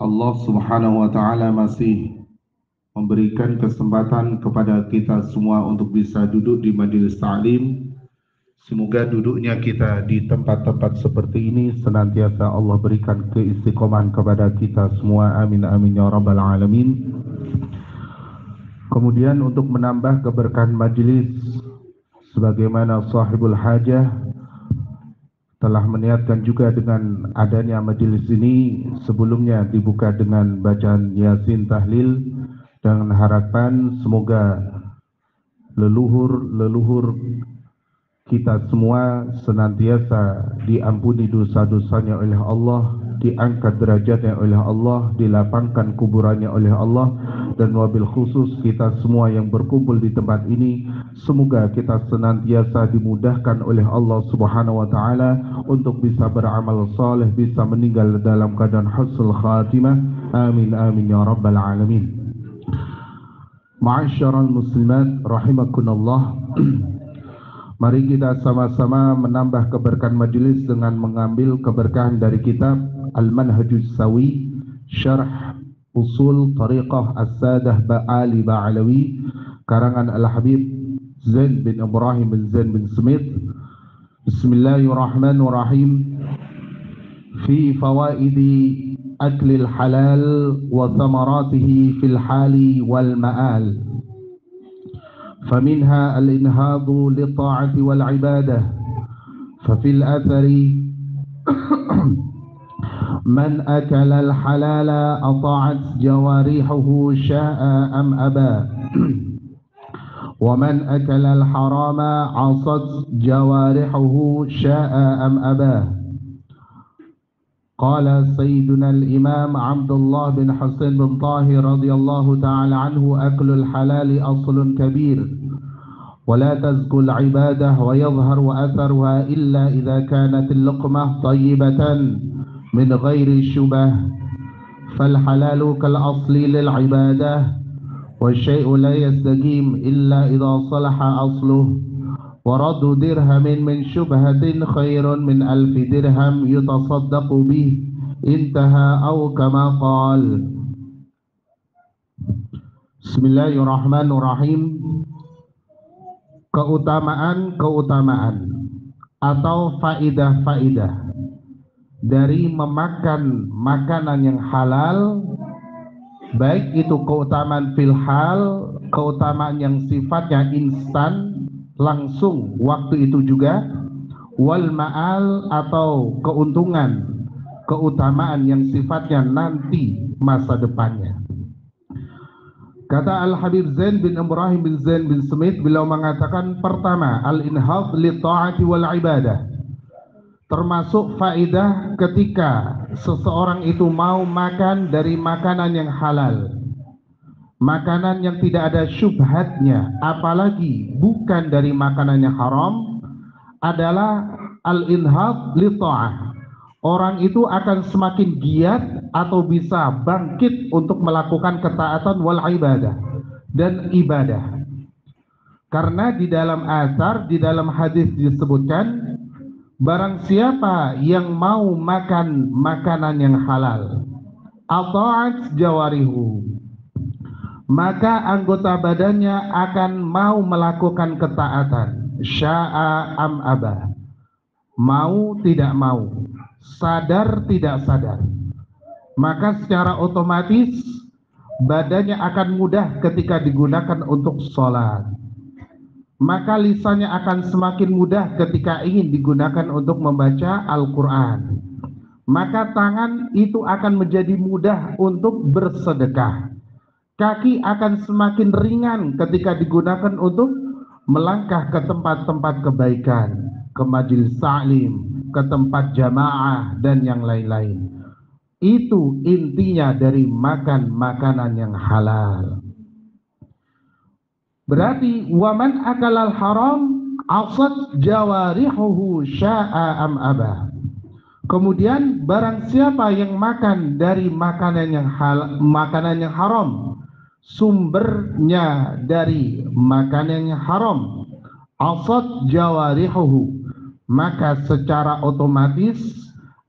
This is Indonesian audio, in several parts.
Allah Subhanahu wa Ta'ala masih memberikan kesempatan kepada kita semua untuk bisa duduk di majelis ta'lim. Semoga duduknya kita di tempat-tempat seperti ini senantiasa Allah berikan keistiqomahan kepada kita semua. Amin amin ya rabbal alamin. Kemudian untuk menambah keberkahan majelis, sebagaimana sahibul hajah telah meniatkan juga dengan adanya majelis ini, sebelumnya dibuka dengan bacaan Yasin tahlil dengan harapan semoga leluhur kita semua senantiasa diampuni dosa-dosanya oleh Allah, diangkat derajatnya oleh Allah, dilapangkan kuburannya oleh Allah, dan wabil khusus kita semua yang berkumpul di tempat ini, semoga kita senantiasa dimudahkan oleh Allah Subhanahu wa Ta'ala untuk bisa beramal saleh, bisa meninggal dalam keadaan husnul khatimah. Amin amin ya rabbal alamin. Ma'asyiral muslimat rahimakumullah. Mari kita sama-sama menambah keberkahan majelis dengan mengambil keberkahan dari kitab Al-Manhajus Sawi Syarh Usul Tariqah As-Sadah Ba'ali Ba'alawi karangan Al-Habib Zain bin Ibrahim bin Zain bin Smith. Bismillahirrahmanirrahim. Fi fawaidi aklil halal wa thamaratihi fil hali wal ma'al. فمنها الإنهاض للطاعة والعبادة، ففي الأثر من أكل الحلال أطاعت جوارحه شاء أم أبى، ومن أكل الحرام عصت جوارحه شاء أم أبى. قال سيدنا الإمام عبد الله بن حسين بن طاهر رضي الله تعالى عنه: أكل الحلال أصل كبير ولا تزكو العبادة ويظهر أثرها إلا إذا كانت اللقمة طيبة من غير شبه، فالحلال كالأصل للعبادة والشيء لا يستقيم إلا إذا صلح أصله، ورد درهم من شبهة خير من 1000 درهم يتصدق به، انتهى أو كما قال. Bismillahirrahmanirrahim. Keutamaan atau faidah-faidah dari memakan makanan yang halal, baik itu keutamaan filhal, keutamaan yang sifatnya instan langsung waktu itu juga, wal ma'al atau keutamaan yang sifatnya nanti masa depannya. Kata Al-Habib Zain bin Ibrahim bin Zain bin Smith, beliau mengatakan, pertama, al-inhad li ta'ati wal ibadah, termasuk faidah ketika seseorang itu mau makan dari makanan yang halal, makanan yang tidak ada syubhatnya, apalagi bukan dari makanan yang haram, adalah al-inhad li ta'ah. Orang itu akan semakin giat atau bisa bangkit untuk melakukan ketaatan wal ibadah dan ibadah. Karena di dalam asar, di dalam hadis disebutkan, barang siapa yang mau makan makanan yang halal, ata'at jawarihu, maka anggota badannya akan mau melakukan ketaatan, sya'a am aba, mau tidak mau, sadar tidak sadar, maka secara otomatis badannya akan mudah ketika digunakan untuk sholat, maka lisannya akan semakin mudah ketika ingin digunakan untuk membaca Al-Quran, maka tangan itu akan menjadi mudah untuk bersedekah, kaki akan semakin ringan ketika digunakan untuk melangkah ke tempat-tempat kebaikan, ke majelis ta'lim, ke tempat jamaah dan yang lain-lain. Itu intinya dari makan makanan yang halal. Berarti waman akalal haram asad jawarihuhu sya'a am aba. Kemudian barang siapa yang makan dari makanan yang haram, sumbernya dari makanan yang haram, asad jawarihuhu, maka secara otomatis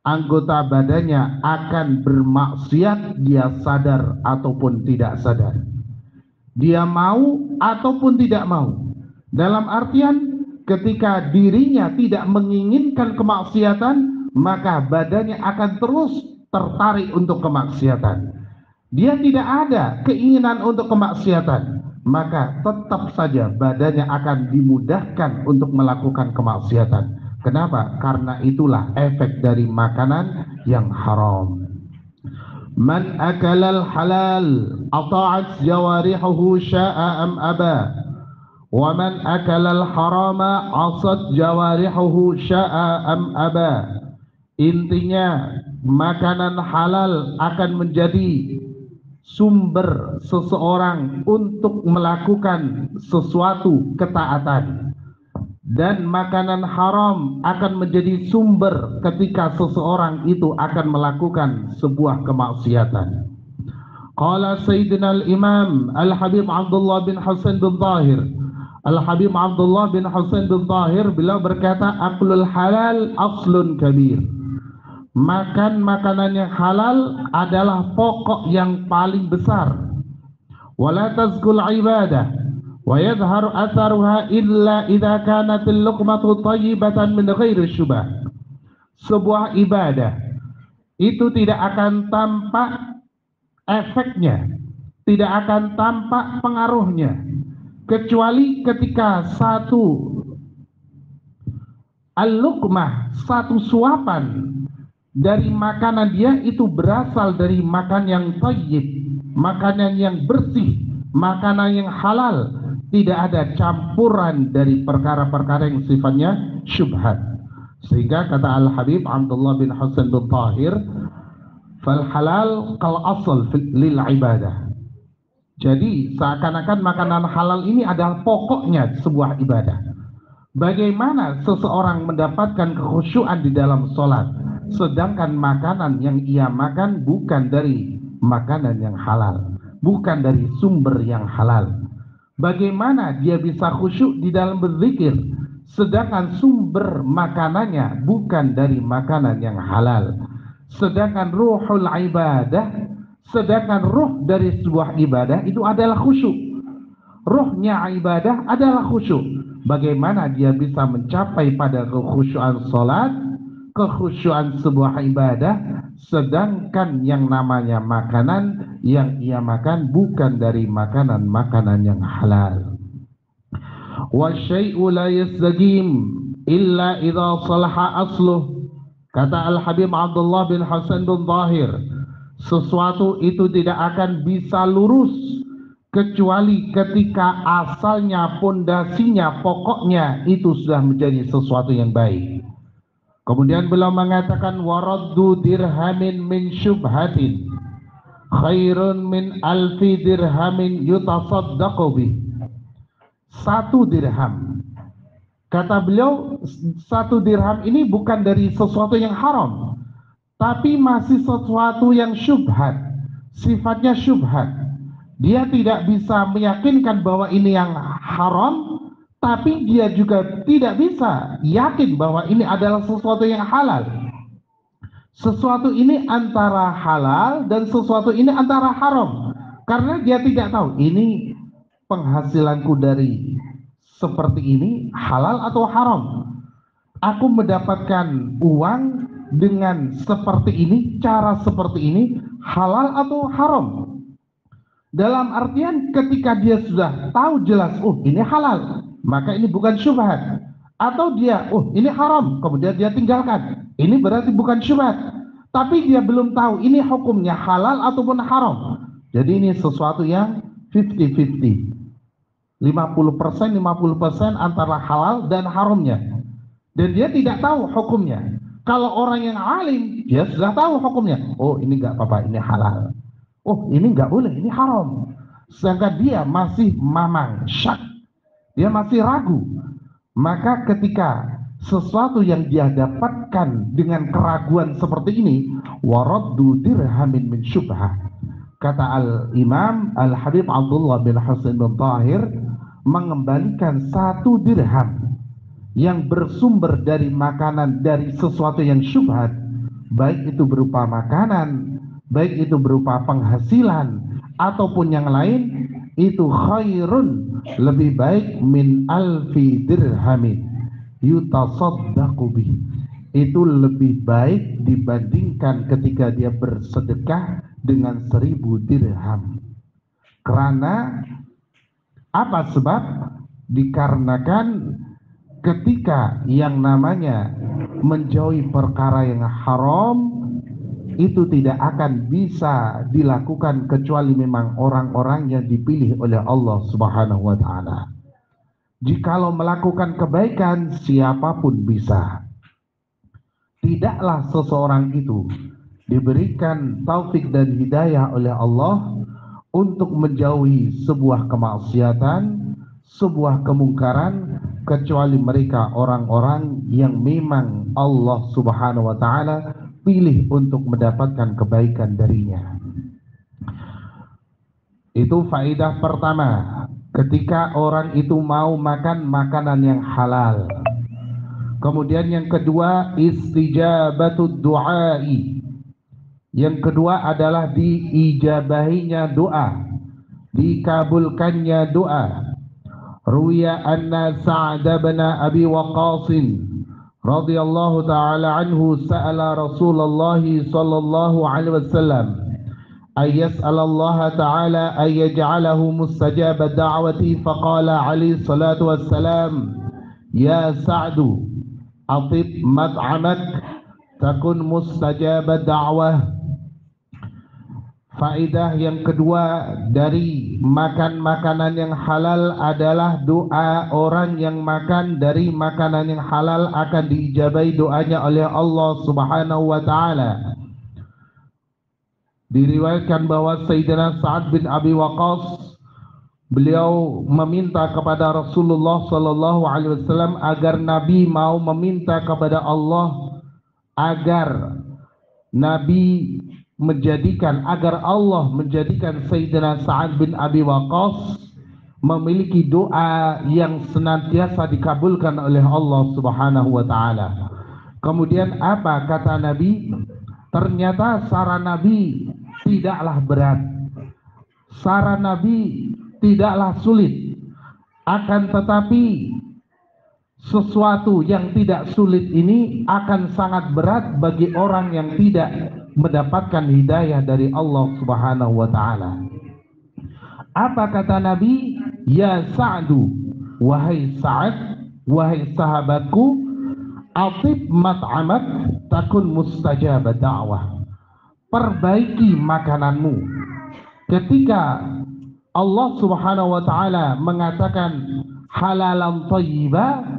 anggota badannya akan bermaksiat, dia sadar ataupun tidak sadar, dia mau ataupun tidak mau. Dalam artian ketika dirinya tidak menginginkan kemaksiatan, maka badannya akan terus tertarik untuk kemaksiatan. Dia tidak ada keinginan untuk kemaksiatan, maka tetap saja badannya akan dimudahkan untuk melakukan kemaksiatan. Kenapa? Karena itulah efek dari makanan yang haram. Man akalal halal ata'at jawarihuhu sya'a am aba, wa man akalal harama asad jawarihuhu sya'a am aba. Intinya makanan halal akan menjadi sumber seseorang untuk melakukan sesuatu ketaatan, dan makanan haram akan menjadi sumber ketika seseorang itu akan melakukan sebuah kemaksiatan. Qala Sayyidina al-Imam Al-Habib Abdullah bin Husain bin Tahir, Al-Habib Abdullah bin Husain bin Tahir, beliau berkata, aklul halal aslun kabir. Makan makanan yang halal adalah pokok yang paling besar. Wala tazkul ibadah wa yadhhar atharuha illa idza kanat al-luqmatu thayyibatan min ghairi syubah. Sebuah ibadah itu tidak akan tampak efeknya, tidak akan tampak pengaruhnya, kecuali ketika satu al-luqmah, satu suapan dari makanan dia itu berasal dari makan yang thayyib, makanan yang bersih, makanan yang halal, tidak ada campuran dari perkara-perkara yang sifatnya syubhat. Sehingga kata Al-Habib Abdullah bin Husain bin Tahir, fal halal kal asal lil ibadah. Jadi seakan-akan makanan halal ini adalah pokoknya sebuah ibadah. Bagaimana seseorang mendapatkan kekhusyuan di dalam sholat, sedangkan makanan yang ia makan bukan dari makanan yang halal, bukan dari sumber yang halal. Bagaimana dia bisa khusyuk di dalam berzikir, sedangkan sumber makanannya bukan dari makanan yang halal. Sedangkan ruhul ibadah, sedangkan ruh dari sebuah ibadah itu adalah khusyuk. Ruhnya ibadah adalah khusyuk. Bagaimana dia bisa mencapai pada kekhusyuan sholat, kekhusyuan sebuah ibadah, sedangkan yang namanya makanan yang ia makan bukan dari makanan-makanan yang halal. Wa syai'u la yastaqim illa idza salaha asluh. Kata Al-Habib Abdullah bin Husain bin Tahir, sesuatu itu tidak akan bisa lurus kecuali ketika asalnya, pondasinya, pokoknya itu sudah menjadi sesuatu yang baik. Kemudian beliau mengatakan, waraddu dirhamin min syubhatin khairun min alfi dirhamin yutasaddaqu bih. 1 dirham, kata beliau, 1 dirham ini bukan dari sesuatu yang haram, tapi masih sesuatu yang syubhat, sifatnya syubhat. Dia tidak bisa meyakinkan bahwa ini yang haram, tapi dia juga tidak bisa yakin bahwa ini adalah sesuatu yang halal. Sesuatu ini antara halal dan sesuatu ini antara haram, karena dia tidak tahu ini penghasilanku dari seperti ini halal atau haram. Aku mendapatkan uang dengan seperti ini, cara seperti ini halal atau haram. Dalam artian ketika dia sudah tahu jelas, oh ini halal, maka ini bukan syubhat. Atau dia, oh ini haram, kemudian dia tinggalkan, ini berarti bukan syubhat. Tapi dia belum tahu ini hukumnya halal ataupun haram. Jadi ini sesuatu yang 50-50, 50% antara halal dan haramnya. Dan dia tidak tahu hukumnya. Kalau orang yang alim, dia sudah tahu hukumnya. Oh ini nggak apa-apa, ini halal. Oh ini nggak boleh, ini haram. Sedangkan dia masih mamang, syak, dia masih ragu. Maka ketika sesuatu yang dia dapatkan dengan keraguan seperti ini, waraddu dirhamin min syubhah. Kata Al-Imam Al-Habib Abdullah bin Husain bin Tahir, mengembalikan 1 dirham yang bersumber dari makanan dari sesuatu yang syubhat, baik itu berupa makanan, baik itu berupa penghasilan ataupun yang lain, itu khairun, lebih baik min alfi dirhamin yutasaddaqu bih, itu lebih baik dibandingkan ketika dia bersedekah dengan 1000 dirham. Karena apa sebab? Dikarenakan ketika yang namanya menjauhi perkara yang haram itu tidak akan bisa dilakukan kecuali memang orang-orang yang dipilih oleh Allah Subhanahu wa taala. Jikalau melakukan kebaikan, siapapun bisa. Tidaklah seseorang itu diberikan taufik dan hidayah oleh Allah untuk menjauhi sebuah kemaksiatan, sebuah kemungkaran, kecuali mereka orang-orang yang memang Allah Subhanahu wa taala pilih untuk mendapatkan kebaikan darinya. Itu faedah pertama, ketika orang itu mau makan makanan yang halal. Kemudian yang kedua, istijabatud du'ai. Yang kedua adalah diijabahinya doa, dikabulkannya doa. Ruya anna Sa'd bin Abi Waqqas radhiyallahu ta'ala anhu sa'ala Rasulullah sallallahu alaihi wasallam ay yas'ala Allah ta'ala ay yaj'alahu mustajab ad-da'wati faqala alaihi salatu wassalam ya Sa'du atib mat'amak takun mustajab ad-da'wah. Faedah yang kedua dari makan makanan yang halal adalah doa. Orang yang makan dari makanan yang halal akan diijabahi doanya oleh Allah Subhanahu wa taala. Diriwayatkan bahwa Sayyidina Sa'd bin Abi Waqqas, beliau meminta kepada Rasulullah sallallahu alaihi wasallam agar Nabi mau meminta kepada Allah agar Nabi agar Allah menjadikan Sayyidina Sa'd bin Abi Waqqas memiliki doa yang senantiasa dikabulkan oleh Allah Subhanahu wa taala. Kemudian apa kata Nabi? Ternyata saran Nabi tidaklah berat. Saran Nabi tidaklah sulit. Akan tetapi sesuatu yang tidak sulit ini akan sangat berat bagi orang yang tidak mendapatkan hidayah dari Allah Subhanahu wa taala. Apa kata Nabi? Ya Sa'du, wahai Sa'ad, wahai sahabatku, atib mat'amak takun mustajab da'wah. Perbaiki makananmu. Ketika Allah Subhanahu wa taala mengatakan halalan thayyiba,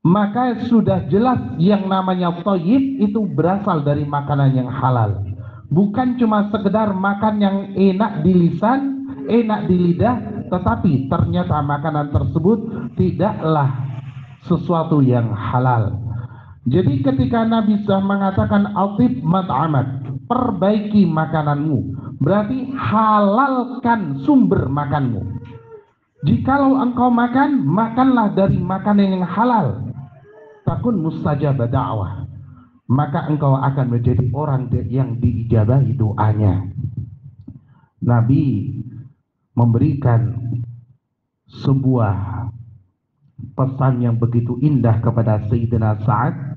maka sudah jelas yang namanya thayyib itu berasal dari makanan yang halal. Bukan cuma sekedar makan yang enak di lisan, enak di lidah, tetapi ternyata makanan tersebut tidaklah sesuatu yang halal. Jadi ketika Nabi sudah mengatakan atib mat'amak, perbaiki makananmu, berarti halalkan sumber makanmu. Jikalau engkau makan, makanlah dari makanan yang halal. Takun mustajab da'wah, maka engkau akan menjadi orang yang diijabahi doanya. Nabi memberikan sebuah pesan yang begitu indah kepada Sayyidina Sa'ad.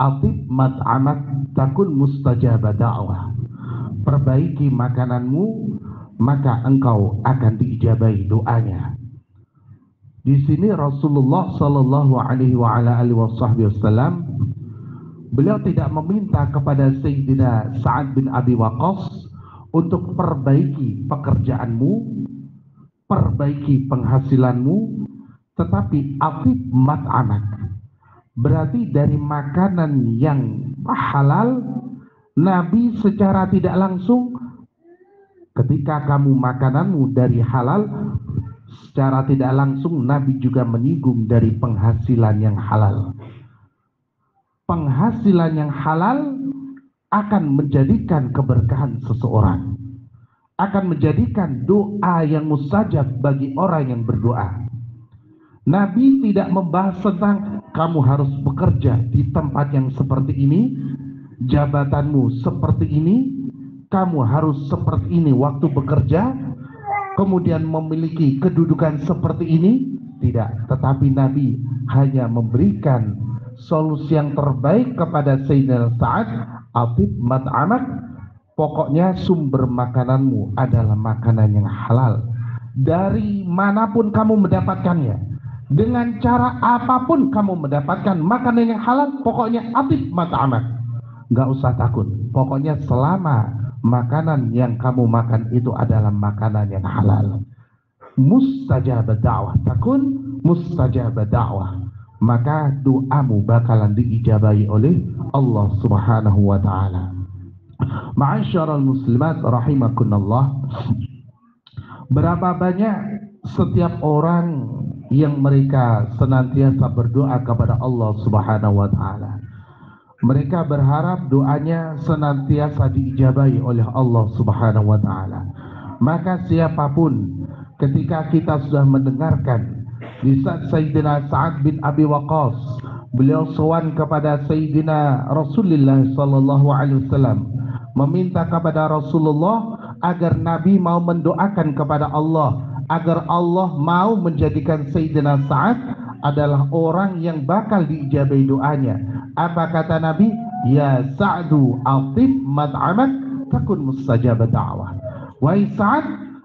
Atib mat'amak takun mustajab da'wah. Perbaiki makananmu, maka engkau akan diijabahi doanya. Di sini Rasulullah sallallahu alaihi wasallam beliau tidak meminta kepada Sayyidina Sa'd bin Abi Waqqas untuk perbaiki pekerjaanmu, perbaiki penghasilanmu, tetapi atib mat'amak, berarti dari makanan yang halal. Nabi secara tidak langsung, ketika kamu makananmu dari halal, secara tidak langsung Nabi juga menyinggung dari penghasilan yang halal. Penghasilan yang halal akan menjadikan keberkahan seseorang, akan menjadikan doa yang mustajab bagi orang yang berdoa. Nabi tidak membahas tentang kamu harus bekerja di tempat yang seperti ini, jabatanmu seperti ini, kamu harus seperti ini waktu bekerja, kemudian memiliki kedudukan seperti ini. Tidak, tetapi Nabi hanya memberikan solusi yang terbaik kepada Sayyidina Sa'ad. Atib mat'amak, pokoknya sumber makananmu adalah makanan yang halal dari manapun kamu mendapatkannya, dengan cara apapun kamu mendapatkan makanan yang halal, pokoknya atib mat'amak, nggak usah takut, pokoknya selama makanan yang kamu makan itu adalah makanan yang halal. Mustajab da'wah, takun mustajab da'wah, maka doamu bakalan diijabahi oleh Allah Subhanahu wa ta'ala. Ma'asyiral muslimat rahimakumullah, berapa banyak setiap orang yang mereka senantiasa berdoa kepada Allah Subhanahu wa ta'ala. Mereka berharap doanya senantiasa diijabahi oleh Allah Subhanahu wa ta'ala. Maka siapapun, ketika kita sudah mendengarkan di saat Sayyidina Sa'ad bin Abi Waqqas beliau sowan kepada Sayyidina Rasulullah sallallahu alaihi wasallam, meminta kepada Rasulullah agar Nabi mau mendoakan kepada Allah agar Allah mau menjadikan Sayyidina Sa'ad adalah orang yang bakal diijabahi doanya. Apa kata Nabi? Ya Sa'du atib mat'amak takun mustajab da'wah. Wahai Sa'ad,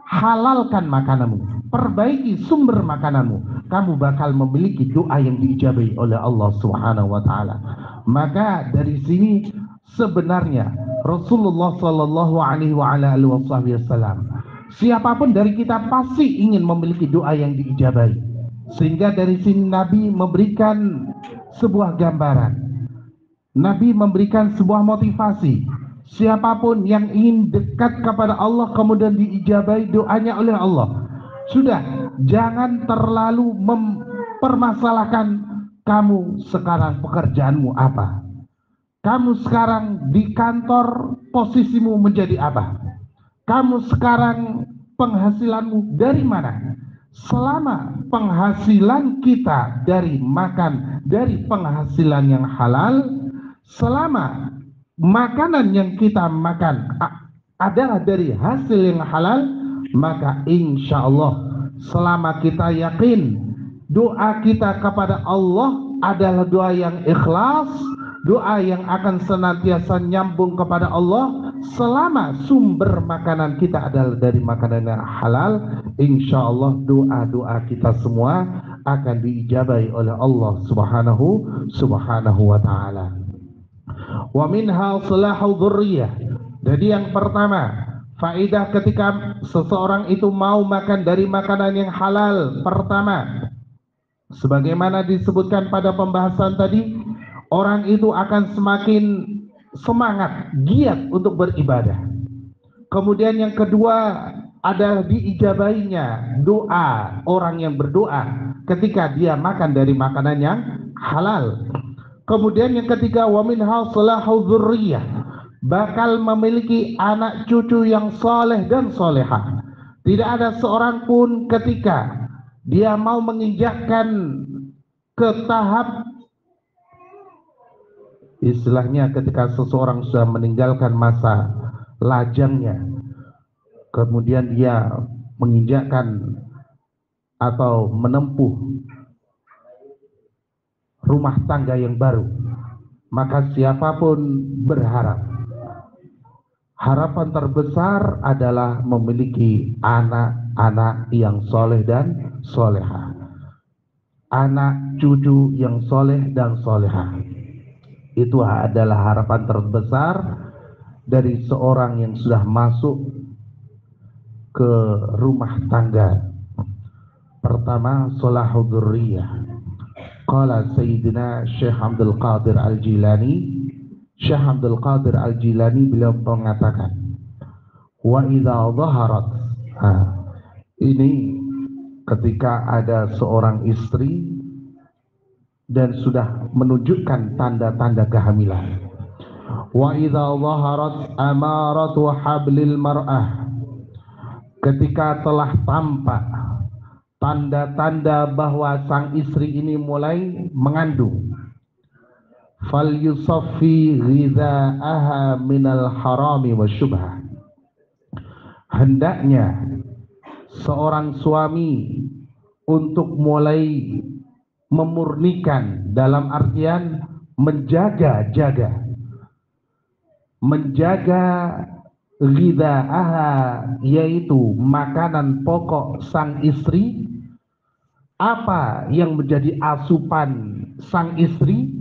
halalkan makananmu, perbaiki sumber makananmu, kamu bakal memiliki doa yang diijabahi oleh Allah Subhanahu wa ta'ala. Maka dari sini sebenarnya Rasulullah sallallahu alaihi wasallam, siapapun dari kita pasti ingin memiliki doa yang diijabahi. Sehingga dari sini Nabi memberikan sebuah gambaran, Nabi memberikan sebuah motivasi. Siapapun yang ingin dekat kepada Allah kemudian diijabahi doanya oleh Allah, sudah jangan terlalu mempermasalahkan kamu sekarang pekerjaanmu apa, kamu sekarang di kantor posisimu menjadi apa, kamu sekarang penghasilanmu dari mana. Selama penghasilan kita dari makan dari penghasilan yang halal, selama makanan yang kita makan adalah dari hasil yang halal, maka insya Allah selama kita yakin doa kita kepada Allah adalah doa yang ikhlas, doa yang akan senantiasa nyambung kepada Allah, selama sumber makanan kita adalah dari makanan yang halal, insya Allah doa-doa kita semua akan diijabahi oleh Allah Subhanahu wa ta'ala. Wa minha salahu dzurriyyah. Jadi yang pertama, faedah ketika seseorang itu mau makan dari makanan yang halal, pertama, sebagaimana disebutkan pada pembahasan tadi, orang itu akan semakin semangat, giat untuk beribadah. Kemudian yang kedua adalah diijabahinya doa orang yang berdoa ketika dia makan dari makanan yang halal. Kemudian yang ketiga, wa minha salahu dzurriyyah, bakal memiliki anak cucu yang soleh dan solehah. Tidak ada seorang pun ketika dia mau menginjakkan ke tahap, istilahnya ketika seseorang sudah meninggalkan masa lajangnya, kemudian dia menginjakkan atau menempuh rumah tangga yang baru, maka siapapun berharap, harapan terbesar adalah memiliki anak-anak yang soleh dan solehah, anak cucu yang soleh dan solehah. Itu adalah harapan terbesar dari seorang yang sudah masuk ke rumah tangga. Pertama, salahu dzurriyyah. Qala Sayyidina Syekh Abdul Qadir Al-Jilani, Syekh Abdul Qadir Al-Jilani beliau mengatakan, wa idza dhaharat, ini ketika ada seorang istri dan sudah menunjukkan tanda-tanda kehamilan. Wa idza dhaharat amaratu hablil mar'ah, ketika telah tampak tanda-tanda bahwa sang istri ini mulai mengandung. falyusaffi ghidha'aha minal harami wasyubhah. Hendaknya seorang suami untuk mulai memurnikan, dalam artian menjaga ghidha'aha, yaitu makanan pokok sang istri, apa yang menjadi asupan sang istri,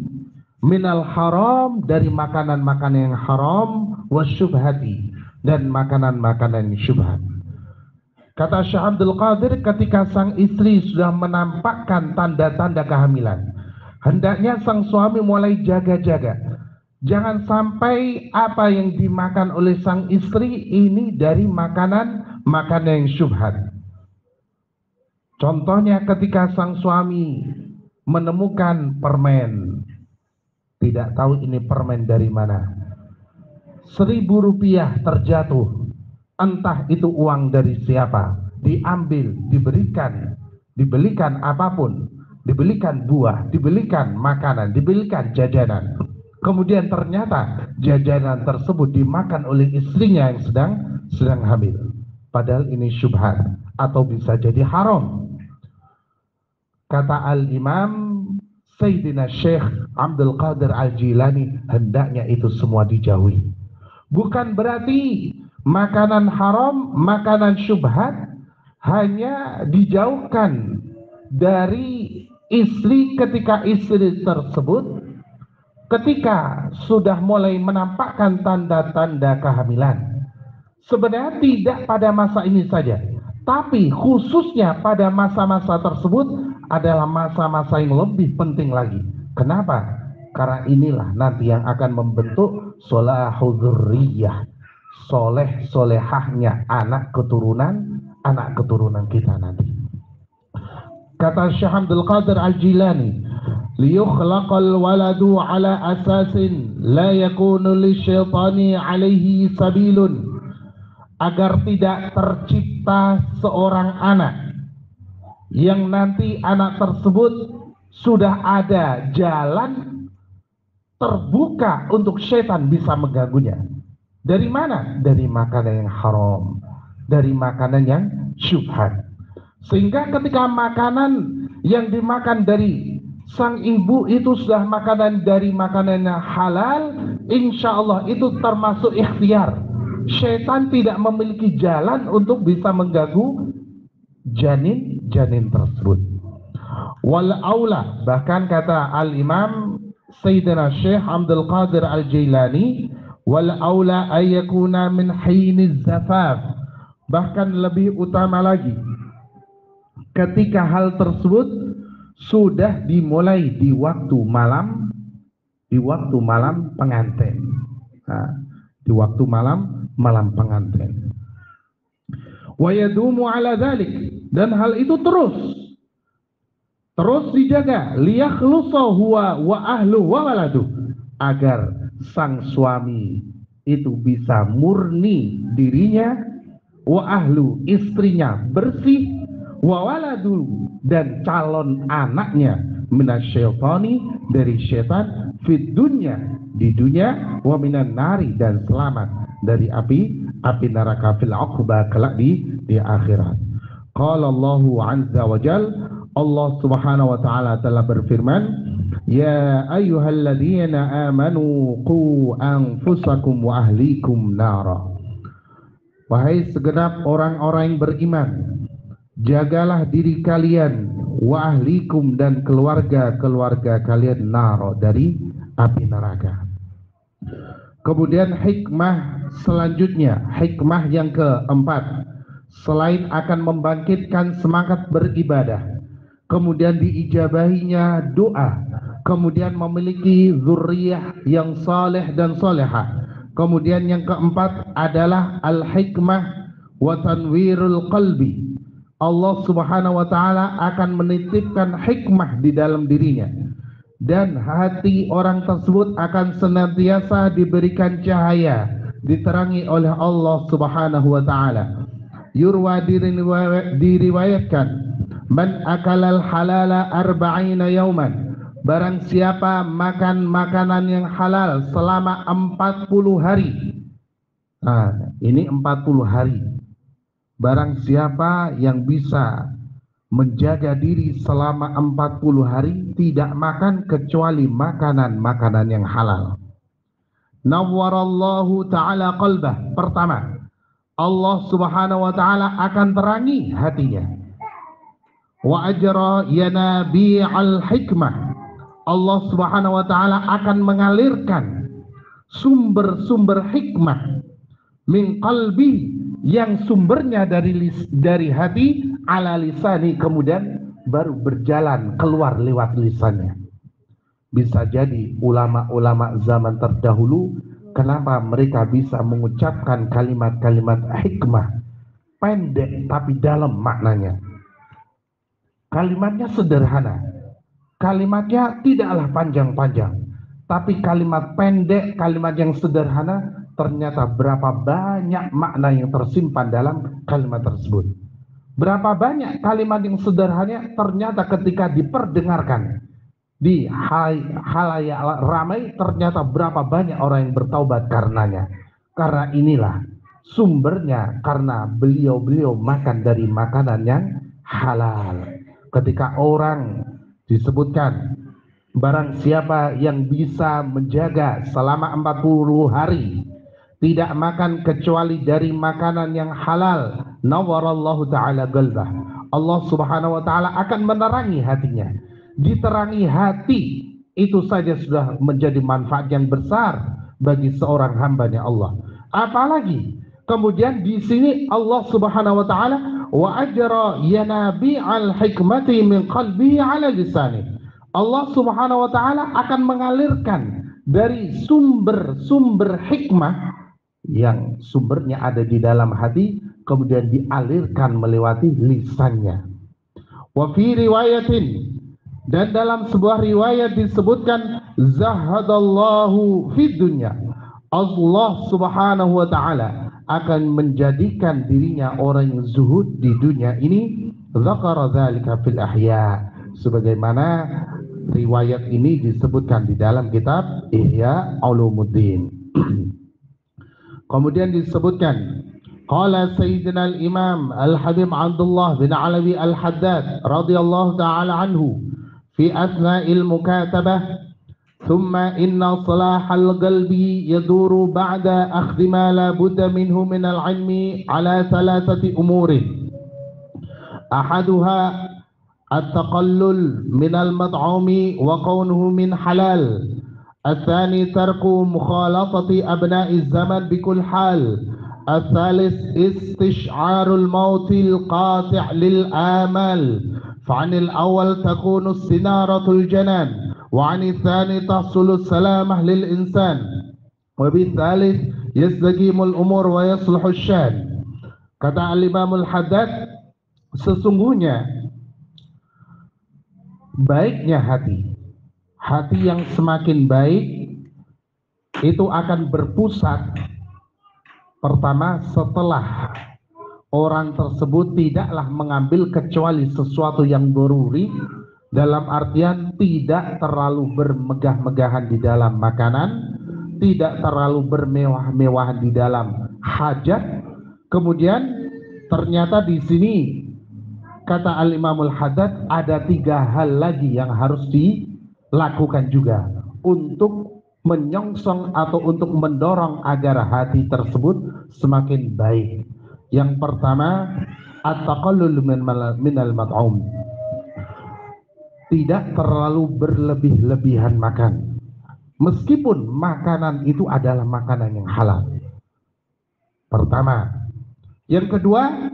minal haram, dari makanan-makanan yang haram, wasyubhati, dan makanan-makanan syubhat. Kata Syekh Abdul Qadir, ketika sang istri sudah menampakkan tanda-tanda kehamilan, hendaknya sang suami mulai jaga-jaga. Jangan sampai apa yang dimakan oleh sang istri ini dari makanan yang syubhat. Contohnya ketika sang suami menemukan permen, tidak tahu ini permen dari mana, 1.000 rupiah terjatuh, entah itu uang dari siapa, diambil, dibelikan apapun, dibelikan buah, dibelikan makanan, dibelikan jajanan. Kemudian ternyata jajanan tersebut dimakan oleh istrinya yang sedang hamil. Padahal ini syubhat atau bisa jadi haram. Kata Al-Imam Sayyidina Syekh Abdul Qadir Al-Jilani, hendaknya itu semua dijauhi. Bukan berarti makanan haram, makanan syubhat hanya dijauhkan dari istri ketika istri tersebut ketika sudah mulai menampakkan tanda-tanda kehamilan. Sebenarnya tidak pada masa ini saja, tapi khususnya pada masa-masa tersebut adalah masa-masa yang lebih penting lagi. Kenapa? Karena inilah nanti yang akan membentuk solahul dzurriyyah, solehahnya anak keturunan kita nanti. Kata Syekh Abdul Qadir Al-Jilani, liyukhlaqal waladu ala asasin la yakunu lisyaitani alaihi sabilun, agar tidak tercipta seorang anak yang nanti anak tersebut sudah ada jalan terbuka untuk setan bisa mengganggunya. Dari mana? Dari makanan yang haram, dari makanan yang syubhat. Sehingga ketika makanan yang dimakan dari sang ibu itu sudah makanan dari makanan yang halal, insya Allah itu termasuk ikhtiar. Setan tidak memiliki jalan untuk bisa mengganggu janin tersebut. Wal aula, bahkan kata Al-Imam Sayyidina Syekh Abdul Qadir Al-Jailani, wal aula ayyakuna min hiniz zafaf, bahkan lebih utama lagi ketika hal tersebut sudah dimulai di waktu malam pengantin. Nah, di waktu malam pengantin. Wa yadumu ala dzalik, dan hal itu terus dijaga, liyakhlusa huwa wa ahlu wa waladu, agar sang suami itu bisa murni dirinya, wa ahlu, istrinya bersih, wa waladu, dan calon anaknya, minasyaitani, dari syaitan, fid dunya, di dunia, wa minan nari, dan selamat dari api neraka, fil uqba, kelak di akhirat. Qala Allahu azza wa jalla, Allah subhanahu wa ta'ala telah berfirman, ya ayyuhalladzina amanu qu anfusakum wa ahlikum nara. Wahai segenap orang-orang yang beriman, jagalah diri kalian, wa ahlikum, dan keluarga kalian, nara, dari api neraka. Kemudian hikmah selanjutnya, hikmah yang keempat, selain akan membangkitkan semangat beribadah, kemudian diijabahinya doa, kemudian memiliki zurriyah yang saleh dan salehah. Kemudian yang keempat adalah al-hikmah wa tanwirul qalbi. Allah subhanahu wa ta'ala akan menitipkan hikmah di dalam dirinya, dan hati orang tersebut akan senantiasa diberikan cahaya, diterangi oleh Allah subhanahu wa ta'ala. Yurwa, diriwayatkan, man akalal halala arba'ina yauman, barang siapa makan makanan yang halal selama 40 hari. Nah, ini 40 hari. Barang siapa yang bisa menjaga diri selama 40 hari tidak makan kecuali makanan-makanan yang halal. Nawwarallahu ta'ala qalbah. Pertama, Allah subhanahu wa ta'ala akan terangi hatinya. Wa ajra yanabi'al hikmah. Allah subhanahu wa ta'ala akan mengalirkan sumber-sumber hikmah min qalbi, yang sumbernya dari hati, ala lisani, kemudian baru berjalan keluar lewat lisannya. Bisa jadi ulama-ulama zaman terdahulu, kenapa mereka bisa mengucapkan kalimat-kalimat hikmah pendek tapi dalam maknanya. Kalimatnya sederhana, kalimatnya tidaklah panjang-panjang, tapi kalimat pendek, kalimat yang sederhana, ternyata berapa banyak makna yang tersimpan dalam kalimat tersebut. Berapa banyak kalimat yang sederhana ternyata ketika diperdengarkan di halayak ramai, ternyata berapa banyak orang yang bertaubat karenanya. Karena inilah sumbernya, karena beliau-beliau makan dari makanan yang halal. Ketika orang disebutkan, barang siapa yang bisa menjaga selama 40 hari tidak makan kecuali dari makanan yang halal, nawwarallahu ta'ala qalbah. Allah subhanahu wa ta'ala akan menerangi hatinya. Diterangi hati itu saja sudah menjadi manfaat yang besar bagi seorang hambanya Allah. Apalagi kemudian di sini Allah subhanahu wa ta'ala wa ajra yanabi'al hikmati min qalbihi ala lisani. Allah subhanahu wa ta'ala akan mengalirkan dari sumber-sumber hikmah yang sumbernya ada di dalam hati, kemudian dialirkan melewati lisannya. Wa fi riwayatin, dan dalam sebuah riwayat disebutkan, zahadallahu fid dunya, Allah subhanahu wa ta'ala akan menjadikan dirinya orang yang zuhud di dunia ini. Zakara dzalika fil ahya, sebagaimana riwayat ini disebutkan di dalam kitab Ihya Ulumuddin. Kemudian disebutkan, qala sayyidina al-imam al-habib Abdullah bin Alawi al-Haddad radhiyallahu ta'ala anhu fi asna'il mukatabah, thumma inna salahal qalbi yaduru ba'da akhdhi ma la budda minhu min al-ilmi ala thalathati umurin. Ahaduha at-taqallul min al-mat'umi wa qawnuhu min halal. الثاني ترك مخالطة أبناء الزمن بكل حال. الثالث استشعار الموت القاطع للآمال. فعن الأول تكون استنارة الجنان، وعن الثاني تحصل السلامة للإنسان، وبالثالث يستقيم الأمور ويصلح الشأن. Kata Al-Imam Al-Haddad, sesungguhnya baiknya hati yang semakin baik itu akan berpusat pertama setelah orang tersebut tidaklah mengambil kecuali sesuatu yang daruri, dalam artian tidak terlalu bermegah-megahan di dalam makanan, tidak terlalu bermewah-mewahan di dalam hajat. Kemudian ternyata di sini kata Al-Imam Al-Haddad ada 3 hal lagi yang harus dilakukan juga untuk menyongsong atau untuk mendorong agar hati tersebut semakin baik. Yang pertama, at-taqallul minal mat'um, tidak terlalu berlebih-lebihan makan, meskipun makanan itu adalah makanan yang halal. Pertama. Yang kedua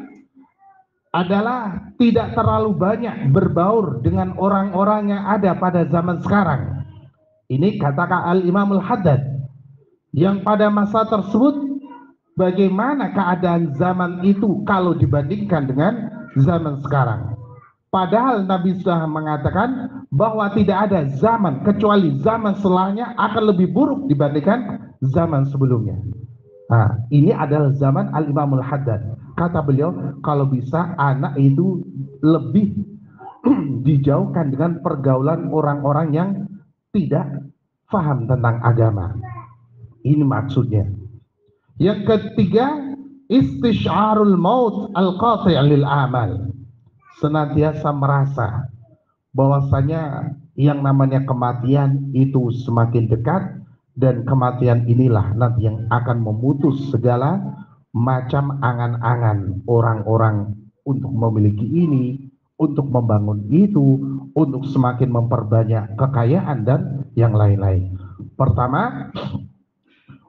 adalah tidak terlalu banyak berbaur dengan orang-orang yang ada pada zaman sekarang. Ini kata Al-Imam Al-Haddad, yang pada masa tersebut bagaimana keadaan zaman itu kalau dibandingkan dengan zaman sekarang. Padahal Nabi sudah mengatakan bahwa tidak ada zaman kecuali zaman setelahnya akan lebih buruk dibandingkan zaman sebelumnya. Nah, ini adalah zaman Al-Imam Al-Haddad. Kata beliau, kalau bisa anak itu lebih dijauhkan dengan pergaulan orang-orang yang tidak paham tentang agama. Ini maksudnya. Yang ketiga, istisyarul maut al-qati' lil amal. Senantiasa merasa bahwasanya yang namanya kematian itu semakin dekat, dan kematian inilah nanti yang akan memutus segala macam angan-angan orang-orang untuk memiliki ini, untuk membangun itu, untuk semakin memperbanyak kekayaan dan yang lain-lain. Pertama,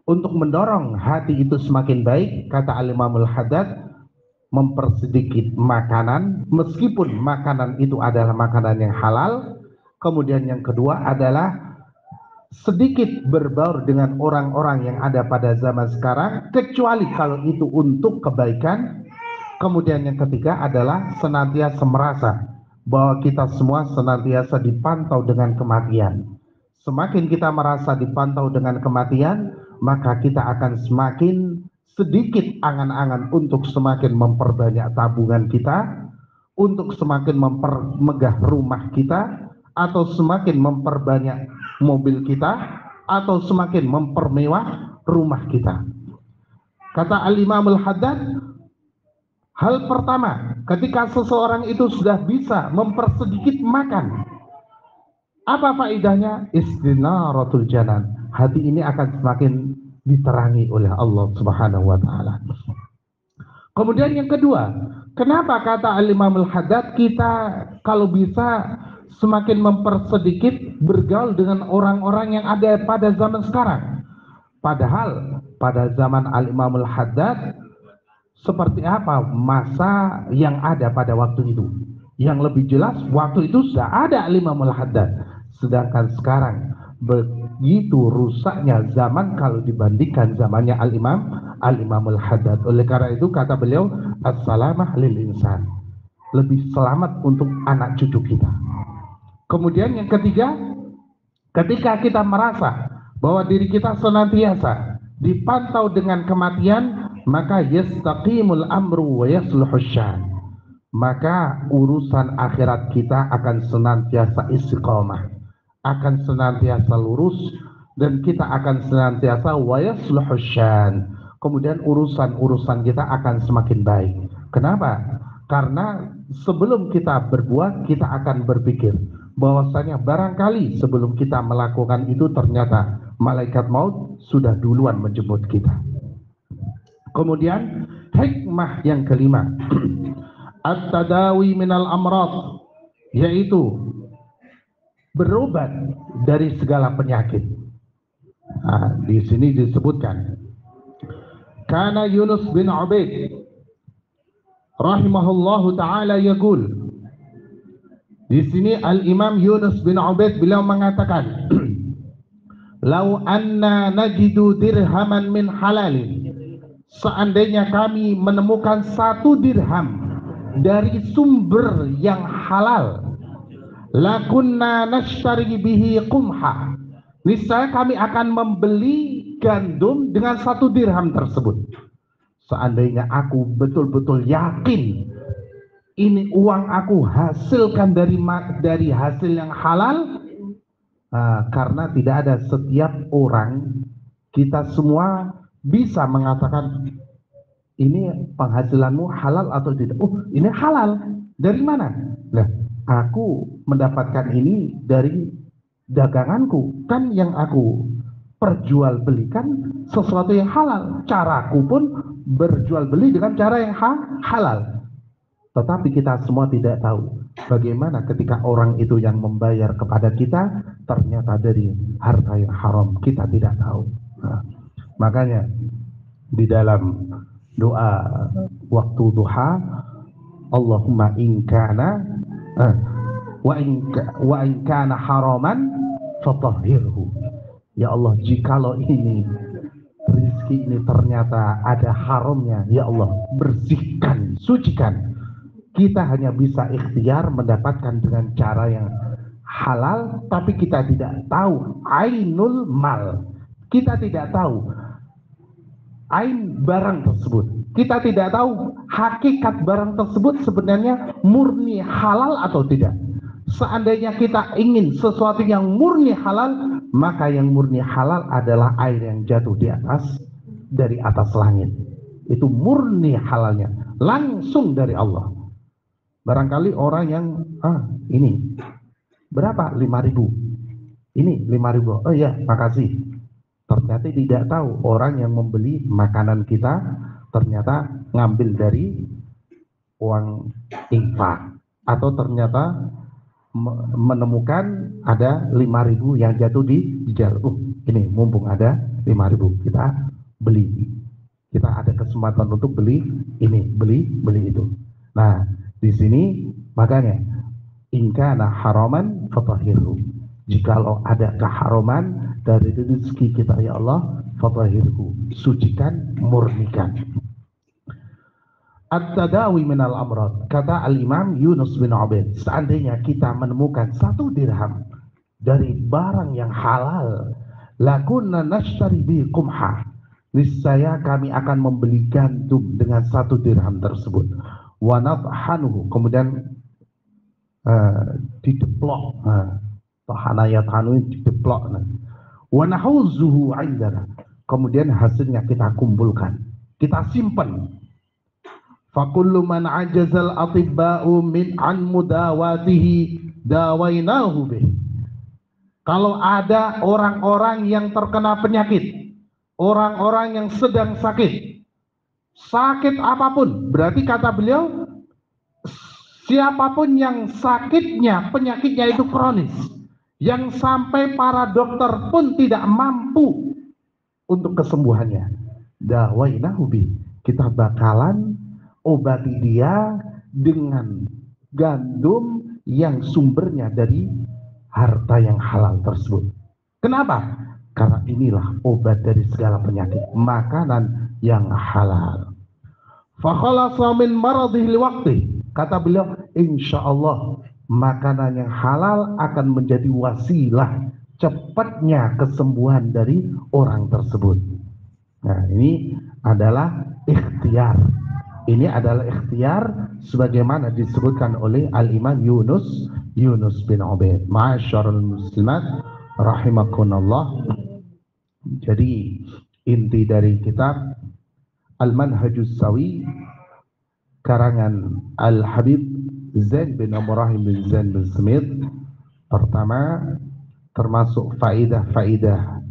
untuk mendorong hati itu semakin baik, kata Al-Imamul Haddad, mempersedikit makanan, meskipun makanan itu adalah makanan yang halal. Kemudian yang kedua adalah sedikit berbaur dengan orang-orang yang ada pada zaman sekarang, kecuali kalau itu untuk kebaikan. Kemudian yang ketiga adalah senantiasa merasa bahwa kita semua senantiasa dipantau dengan kematian. Semakin kita merasa dipantau dengan kematian, maka kita akan semakin sedikit angan-angan untuk semakin memperbanyak tabungan kita, untuk semakin mempermegah rumah kita, atau semakin memperbanyak mobil kita, atau semakin mempermewah rumah kita. Kata Al-Imamul Haddad, hal pertama, ketika seseorang itu sudah bisa mempersedikit makan, apa faedahnya? Istinaratul janan. Hati ini akan semakin diterangi oleh Allah Subhanahu wa taala. Kemudian yang kedua, kenapa kata Al-Imamul Haddad kita kalau bisa semakin mempersedikit bergaul dengan orang-orang yang ada pada zaman sekarang? Padahal pada zaman Al-Imamul Haddad seperti apa masa yang ada pada waktu itu? Yang lebih jelas, waktu itu sudah ada Al-Imamul Haddad. Sedangkan sekarang begitu rusaknya zaman kalau dibandingkan zamannya Al-Imamul Haddad. Oleh karena itu kata beliau, as-salamah lil insan. Lebih selamat untuk anak cucu kita. Kemudian yang ketiga, ketika kita merasa bahwa diri kita senantiasa dipantau dengan kematian, maka yastaqimul amru wa yasluhu syan. Maka urusan akhirat kita akan senantiasa istiqomah, akan senantiasa lurus, dan kita akan senantiasa wa yasluhu syan. Kemudian urusan-urusan kita akan semakin baik. Kenapa? Karena sebelum kita berbuat, kita akan berpikir bahwasanya barangkali sebelum kita melakukan itu ternyata malaikat maut sudah duluan menjemput kita. Kemudian hikmah yang kelima, at-tadawi minal amrad, yaitu berobat dari segala penyakit. Nah, di sini disebutkan, karena Yunus bin Ubaid rahimahullahu taala yaqul. Di sini Al-Imam Yunus bin Ubaid beliau mengatakan, "Lau anna najidu dirhaman min halalin." Seandainya kami menemukan 1 dirham dari sumber yang halal, lakunna nashtari bihi qumha. Niscaya kami akan membeli gandum dengan 1 dirham tersebut. Seandainya aku betul-betul yakin ini uang aku hasilkan dari hasil yang halal, karena tidak ada setiap orang, kita semua bisa mengatakan ini penghasilanmu halal atau tidak. Oh, ini halal. Dari mana? Nah, aku mendapatkan ini dari daganganku, kan yang aku perjualbelikan sesuatu yang halal. Caraku pun berjual beli dengan cara yang halal. Tetapi kita semua tidak tahu bagaimana ketika orang itu yang membayar kepada kita ternyata dari harta yang haram, kita tidak tahu. Nah, makanya di dalam doa waktu duha, Allahumma in kana wa in kana haraman fatahhirhu. Ya Allah, jikalau ini rezeki ini ternyata ada haramnya, ya Allah, bersihkan, sucikan. Kita hanya bisa ikhtiar mendapatkan dengan cara yang halal, tapi kita tidak tahu ainul mal. Kita tidak tahu ain barang tersebut. Kita tidak tahu hakikat barang tersebut sebenarnya murni halal atau tidak. Seandainya kita ingin sesuatu yang murni halal, maka yang murni halal adalah air yang jatuh dari atas langit. Itu murni halalnya, langsung dari Allah. Barangkali orang yang ini berapa? 5.000. Ini 5.000. Oh iya, makasih. Ternyata tidak tahu orang yang membeli makanan kita ternyata ngambil dari uang infak, atau ternyata menemukan ada 5.000 yang jatuh di jalan. Ini mumpung ada 5.000, kita beli. Kita ada kesempatan untuk beli ini, beli itu. Nah, di sini makanya in kana haraman fatahhirhu. Jikalau ada keharaman dari rezeki kita ya Allah, fatahhirhu, sucikan, murnikan. At-tadawi minal amrad. Kata Al-Imam Yunus bin Ubaid, seandainya kita menemukan 1 dirham dari barang yang halal, lakunna nashtari bi qumha, niscaya kami akan membeli gandum dengan 1 dirham tersebut. Wa nadhanuhu, kemudian dideplok, dideplok. Wa nahuzuhu 'indana, kemudian hasilnya kita kumpulkan, kita simpan. Fakullu man ajazal atibba'u min an mudawatihi dawainahu bih. Kalau ada orang-orang yang terkena penyakit, orang-orang yang sedang sakit apapun, berarti kata beliau, siapapun yang sakitnya, penyakitnya itu kronis, yang sampai para dokter pun tidak mampu untuk kesembuhannya, dawainahu bih, kita bakalan obati dia dengan gandum yang sumbernya dari harta yang halal tersebut. Kenapa? Karena inilah obat dari segala penyakit, makanan yang halal. Fa khalasa min maradhihi liwaqti, kata beliau, insyaallah makanan yang halal akan menjadi wasilah cepatnya kesembuhan dari orang tersebut. Nah, ini adalah ikhtiar. Ini adalah ikhtiar sebagaimana disebutkan oleh Al-Imam Yunus bin Ubaid. Ma'asyarul muslimat rahimakumullah. Jadi inti dari kitab Al-Manhajus Sawi karangan Al-Habib Zain bin Ibrahim bin Zain bin Smith, pertama termasuk faidah-faidah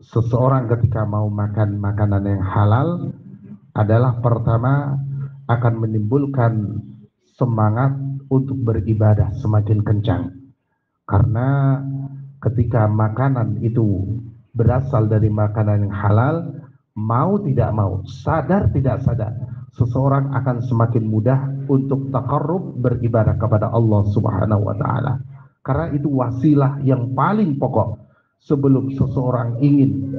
seseorang ketika mau makan makanan yang halal adalah pertama akan menimbulkan semangat untuk beribadah semakin kencang. Karena ketika makanan itu berasal dari makanan yang halal, mau tidak mau, sadar tidak sadar, seseorang akan semakin mudah untuk taqarrub beribadah kepada Allah Subhanahu wa taala. Karena itu wasilah yang paling pokok sebelum seseorang ingin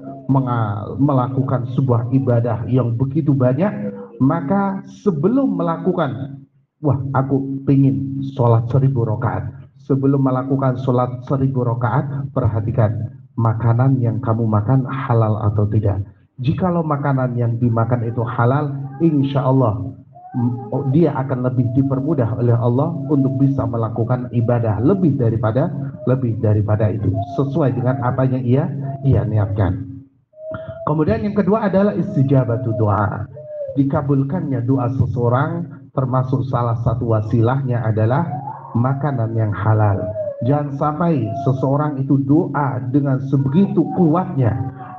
melakukan sebuah ibadah yang begitu banyak, maka sebelum melakukan, aku ingin sholat 1.000 rakaat, sebelum melakukan sholat 1.000 rakaat, perhatikan makanan yang kamu makan halal atau tidak. Jikalau makanan yang dimakan itu halal, insya Allah dia akan lebih dipermudah oleh Allah untuk bisa melakukan ibadah lebih daripada itu, sesuai dengan apa yang ia niatkan. Kemudian yang kedua adalah istijabatu doa, dikabulkannya doa seseorang, termasuk salah satu wasilahnya adalah makanan yang halal. Jangan sampai seseorang itu doa dengan sebegitu kuatnya,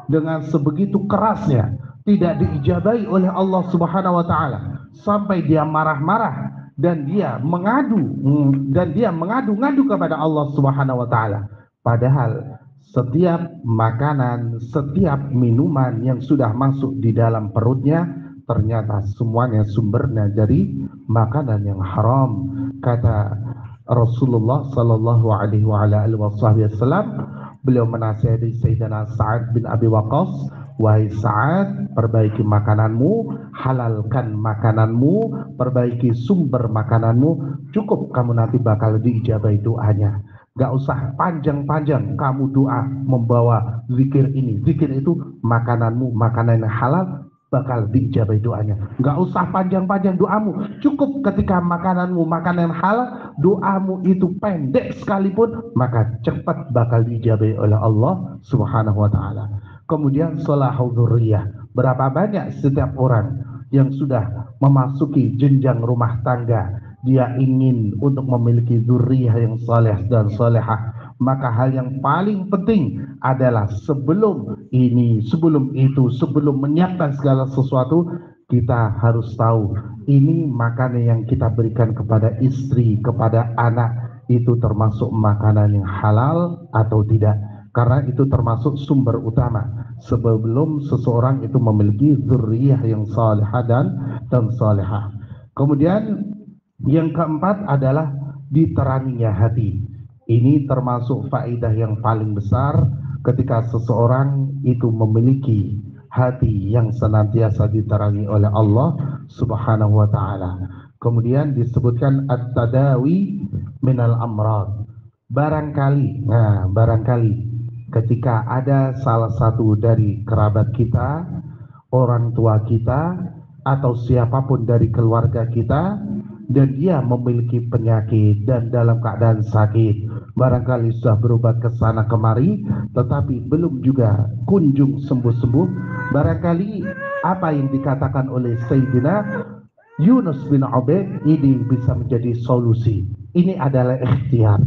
dengan sebegitu kerasnya, tidak diijabahi oleh Allah Subhanahu wa taala, sampai dia marah-marah dan dia mengadu kepada Allah Subhanahu wa taala. Padahal setiap makanan, setiap minuman yang sudah masuk di dalam perutnya ternyata semuanya sumbernya dari makanan yang haram. Kata Rasulullah sallallahu alaihi wasallam, beliau menasihati Sayyidina Sa'ad bin Abi Waqqas, wahai Sa'ad, perbaiki makananmu, halalkan makananmu, perbaiki sumber makananmu, cukup kamu nanti bakal diijabahi doanya. Gak usah panjang-panjang kamu doa membawa zikir ini, zikir itu, makananmu makanan yang halal, bakal diijabai doanya. Nggak usah panjang-panjang doamu, cukup ketika makananmu makanan halal, doamu itu pendek sekalipun, maka cepat bakal diijabai oleh Allah Subhanahu wa taala. Kemudian sholahul dzurriyyah, berapa banyak setiap orang yang sudah memasuki jenjang rumah tangga, dia ingin untuk memiliki dzurriyyah yang saleh dan salehah, maka hal yang paling penting adalah sebelum itu, sebelum menyiapkan segala sesuatu, kita harus tahu ini makanan yang kita berikan kepada istri, kepada anak, itu termasuk makanan yang halal atau tidak, karena itu termasuk sumber utama sebelum seseorang itu memiliki dzurriyyah yang salihah dan salihah. Kemudian yang keempat adalah diteranginya hati. Ini termasuk faedah yang paling besar ketika seseorang itu memiliki hati yang senantiasa diterangi oleh Allah Subhanahu wa taala. Kemudian disebutkan at-tadawi minal amrad. Barangkali ketika ada salah satu dari kerabat kita, orang tua kita, atau siapapun dari keluarga kita, dan dia memiliki penyakit dan dalam keadaan sakit, barangkali sudah berobat ke sana kemari tetapi belum juga kunjung sembuh-sembuh, barangkali apa yang dikatakan oleh Sayyidina Yunus bin Ubaid ini bisa menjadi solusi. Ini adalah ikhtiar.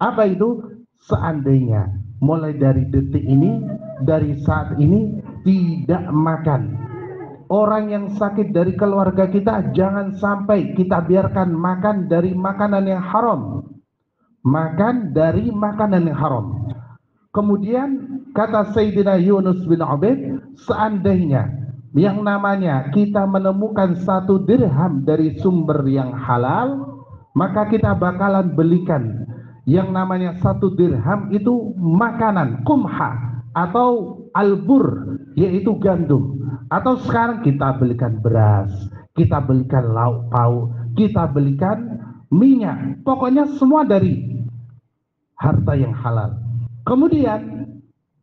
Apa itu? Seandainya mulai dari detik ini, dari saat ini, tidak makan, orang yang sakit dari keluarga kita jangan sampai kita biarkan makan dari makanan yang haram. Makan dari makanan yang haram. Kemudian kata Sayyidina Yunus bin Ubaid, seandainya yang namanya kita menemukan 1 dirham dari sumber yang halal, maka kita bakalan belikan yang namanya 1 dirham itu makanan kumha atau albur, yaitu gandum. Atau sekarang kita belikan beras, kita belikan lauk pauk, kita belikan minyak, pokoknya semua dari harta yang halal. Kemudian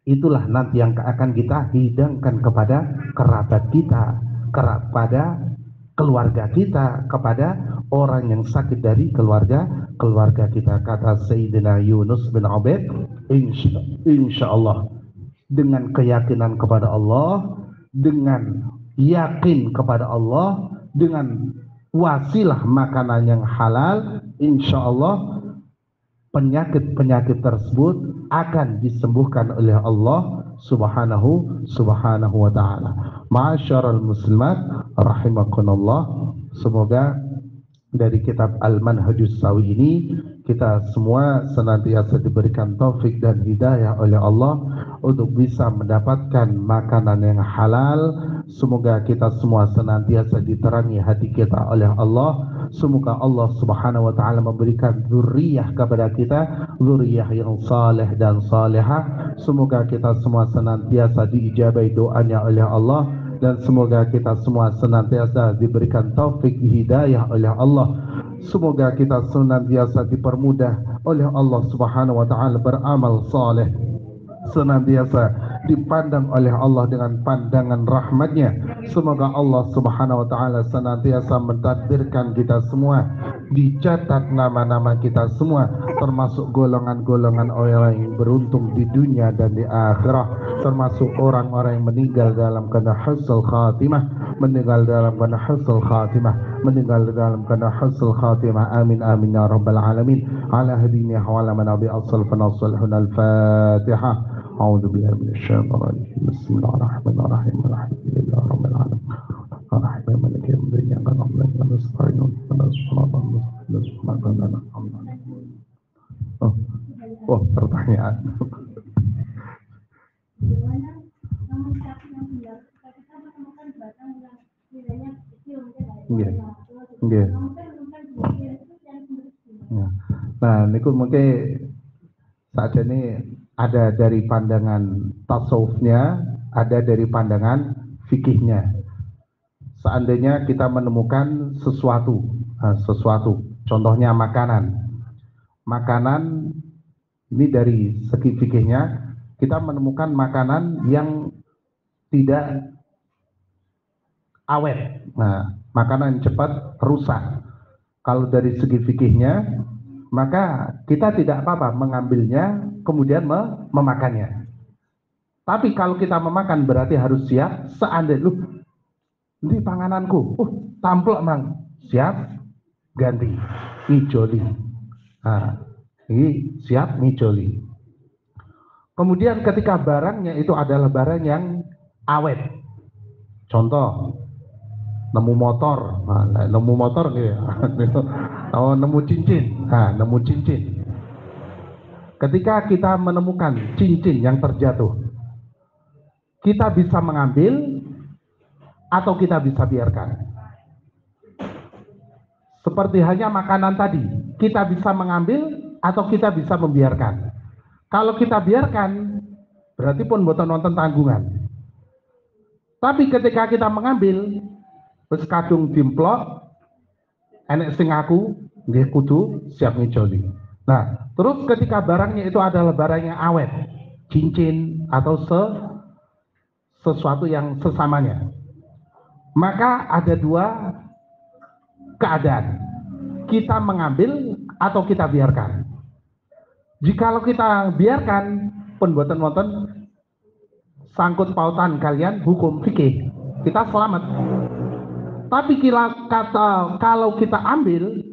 itulah nanti yang akan kita hidangkan kepada kerabat kita, kepada keluarga kita, kepada orang yang sakit dari keluarga kita. Kata Sayyidina Yunus bin Ubaid, insya Allah, dengan keyakinan kepada Allah, dengan yakin kepada Allah, dengan wasilah makanan yang halal, insya Allah penyakit-penyakit tersebut akan disembuhkan oleh Allah subhanahu wa ta'ala. Ma'asyiral muslimat rahimakumullah, semoga dari kitab Al-Manhajus Sawi ini kita semua senantiasa diberikan taufik dan hidayah oleh Allah untuk bisa mendapatkan makanan yang halal. Semoga kita semua senantiasa diterangi hati kita oleh Allah. Semoga Allah Subhanahu wa taala memberikan dzurriyyah kepada kita, dzurriyyah yang saleh dan salehah. Semoga kita semua senantiasa diijabai doanya oleh Allah, dan semoga kita semua senantiasa diberikan taufik hidayah oleh Allah. Semoga kita senantiasa dipermudah oleh Allah Subhanahu wa taala beramal saleh, senantiasa dipandang oleh Allah dengan pandangan rahmatnya. Semoga Allah Subhanahu wa taala senantiasa mentakdirkan kita semua, dicatat nama-nama kita semua termasuk golongan-golongan orang yang beruntung di dunia dan di akhirat, termasuk orang-orang yang meninggal dalam keadaan husnul khatimah, meninggal dalam keadaan husnul khatimah, meninggal dalam keadaan husnul khatimah. Amin amin ya rabbal alamin. Ala hadinihi wa ala manabi as-salafun as-salihun. Al-Fatihah. أعوذ بالله من الشيطان الرجيم. بسم الله الرحمن الرحيم. الحمد لله رب العالمين الرحمن مالك يوم الدين إياك نعبد وإياك نستعين اهدنا الصراط المستقيم صراط الذين أنعمت عليهم. Pertanyaan. Nggih. Nah, niku mungkin saat ini ada dari pandangan tasawufnya, ada dari pandangan fikihnya. Seandainya kita menemukan sesuatu, contohnya makanan ini dari segi fikihnya, kita menemukan makanan yang tidak awet. Nah, makanan cepat rusak. Kalau dari segi fikihnya, maka kita tidak apa-apa mengambilnya kemudian memakannya. Tapi kalau kita memakan berarti harus siap seandainya ini pangananku, tamplok mang, siap ganti, ngijoli. Nah, ini siap ngijoli. Kemudian ketika barangnya itu adalah barang yang awet, contoh nemu motor, nemu motor gitu, oh nemu cincin, nemu cincin. Ketika kita menemukan cincin yang terjatuh, kita bisa mengambil atau kita bisa biarkan. Seperti hanya makanan tadi, kita bisa mengambil atau kita bisa membiarkan. Kalau kita biarkan, berarti pun boten nonton tanggungan. Tapi ketika kita mengambil, wis kadung dimplok, enek sing aku, nggih kudu siap ngijoli. Nah, terus ketika barangnya itu adalah barang yang awet, cincin atau sesuatu yang sesamanya, maka ada dua keadaan, kita mengambil atau kita biarkan. Jikalau kita biarkan, pun boten-boten sangkut pautan kalian hukum fikih, kita selamat. Tapi kalau kita ambil,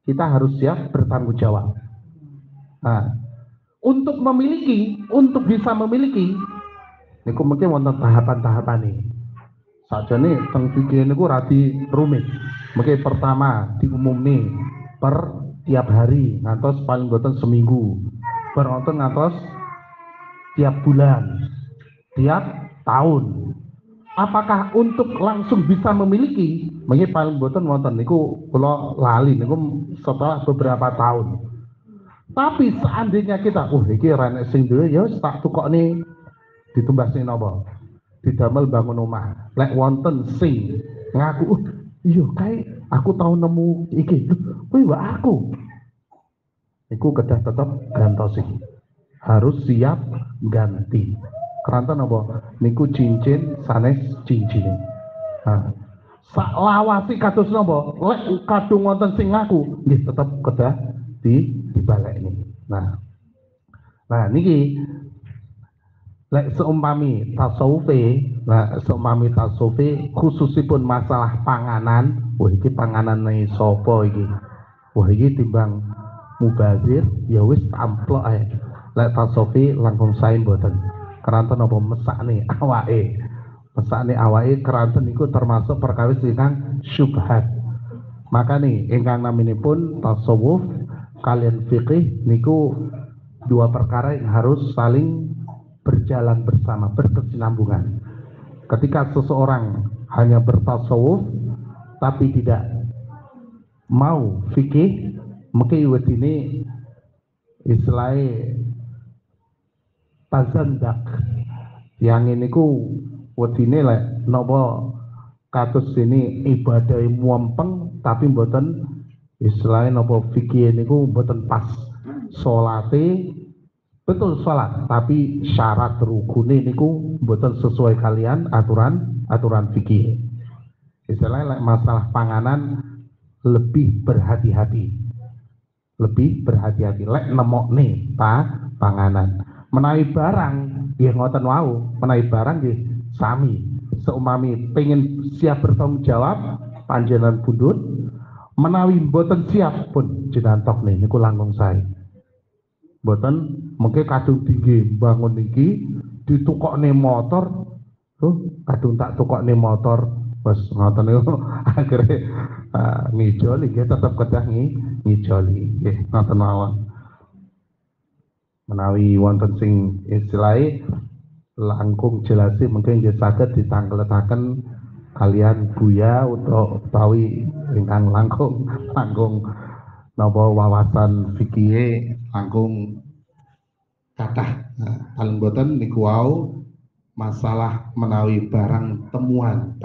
kita harus siap bertanggung jawab. Nah, untuk bisa memiliki, niku mungkin wonten tahapan-tahapan nih. Sajane teng fikih niku radi rumit. Mungkin pertama diumumne per tiap hari ngantos paling boten seminggu. Beronten ngantos tiap bulan, tiap tahun. Apakah untuk langsung bisa memiliki? Mungkin paling boten wonten niku kula lali niku setelah beberapa tahun. Tapi seandainya kita, iki renek sing duwe ya tak tukokne ditumbasne napa? Didamel bangun omah. Lek wonten sing ngaku, iya kae aku tahu nemu iki. Kuwi wae aku. Iku kedah tetep gantosi. Harus siap ganti. Keranten apa? Niku cincin sanes cincin. Nah, sak lawasi kados napa? Lek kadung wonten sing ngaku, nggih tetep kedah dibalekni. Nah, niki lek seumpami tasawufe khususipun masalah panganan, iki panganane sapa iki? Iki timbang mubazir ya wis amplok ae. Lek tasawufe langkung sae mboten. Keranten apa mesakne awake. Mesakne awake keranten niku termasuk perkawis ingkang syubhat. Makane ingkang naminipun tasawuf kalian fikih niku dua perkara yang harus saling berjalan bersama, berkesinambungan. Ketika seseorang hanya bertasawuf tapi tidak mau fikih, mungkin wedine istilahnya tazandak. Yang ini ku wedine lek napa kados ini ibadah muampeng tapi mboten istilahnya napa fikih niku mboten pas. Salate betul salat, tapi syarat rukune niku mboten sesuai kalian aturan fikih. Istilahnya masalah panganan lebih berhati-hati. Lek nemokne panganan. Menawi barang nggih ngoten wau, menawi barang nggih sami. Seumami pengen siap bertanggung jawab panjenengan pundhut, menawi mboten siap pun jenengan tokne niku langkung sae. Mboten mengke kadung tinggi bangun niki ditukokne motor, kadung tak tukokne motor wis ngoten niku akhire ngijoli nggih tetep kedah ngijoli nggih ngoten mawon. Menawi wonten sing istilahe langkung jelasi mungkin nggih saged ditangletaken kalian Buya utawi ingkang langkung napa wawasan fikih langkung kathah. Paling boten niku wau masalah menawi barang temuan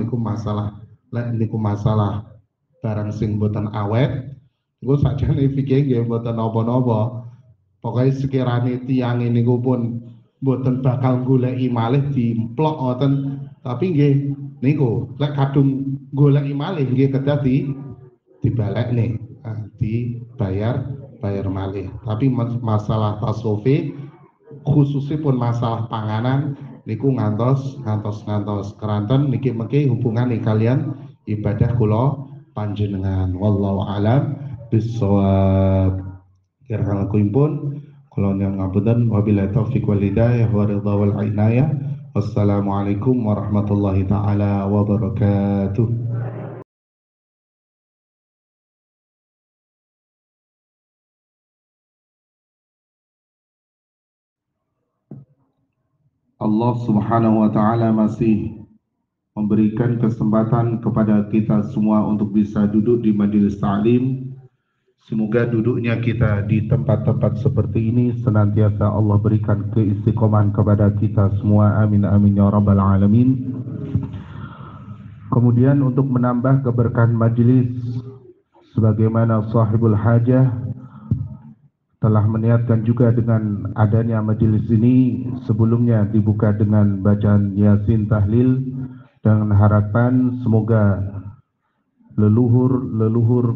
niku masalah lek niku masalah barang sing boten awet niku sakjane fikih nggih boten napa-napa. Pokoke sekirane tiyang niku pun boten bakal goleki malih dimplok ngoten Tapi nggih niku lek kadung goleki malih nggih kedah dibalekne, dibayar malih. Tapi masalah tasawufi khususipun masalah panganan niku ngantos keranten niki mengki hubungan kalian ibadah kula panjenengan. Wallahu alam bissawab. Kirangipun kula nyuwun ngapunten wabillahi taufiq wal hidayah wa ridha wal inayah. Wassalamualaikum warahmatullahi taala wabarakatuh. Allah Subhanahu wa taala masih memberikan kesempatan kepada kita semua untuk bisa duduk di majelis ta'lim. Semoga duduknya kita di tempat-tempat seperti ini senantiasa Allah berikan keistiqomahan kepada kita semua. Amin amin ya rabbal alamin. Kemudian untuk menambah keberkahan majelis, sebagaimana sahibul hajah telah meniatkan juga dengan adanya majelis ini, sebelumnya dibuka dengan bacaan Yasin tahlil dengan harapan semoga leluhur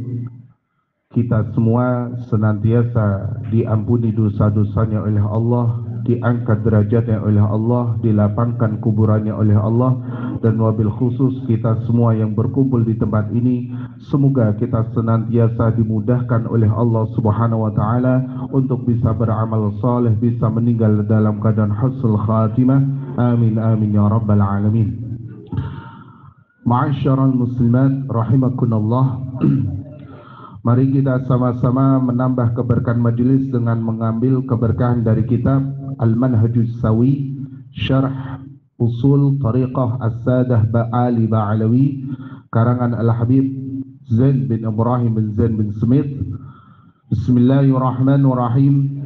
kita semua senantiasa diampuni dosa-dosanya oleh Allah, diangkat derajatnya oleh Allah, dilapangkan kuburannya oleh Allah, dan wabil khusus kita semua yang berkumpul di tempat ini, semoga kita senantiasa dimudahkan oleh Allah Subhanahu wa taala untuk bisa beramal saleh, bisa meninggal dalam keadaan husnul khatimah. Amin amin ya rabbal alamin. Ma'asyiral muslimat rahimakumullah. Mari kita sama-sama menambah keberkahan majelis dengan mengambil keberkahan dari kitab Al-Manhajus Sawi Syarh Usul Tariqah As-Sadah Ba'ali Ba'alawi karangan Al-Habib Zain bin Ibrahim bin Zain bin Smith. Bismillahirrahmanirrahim.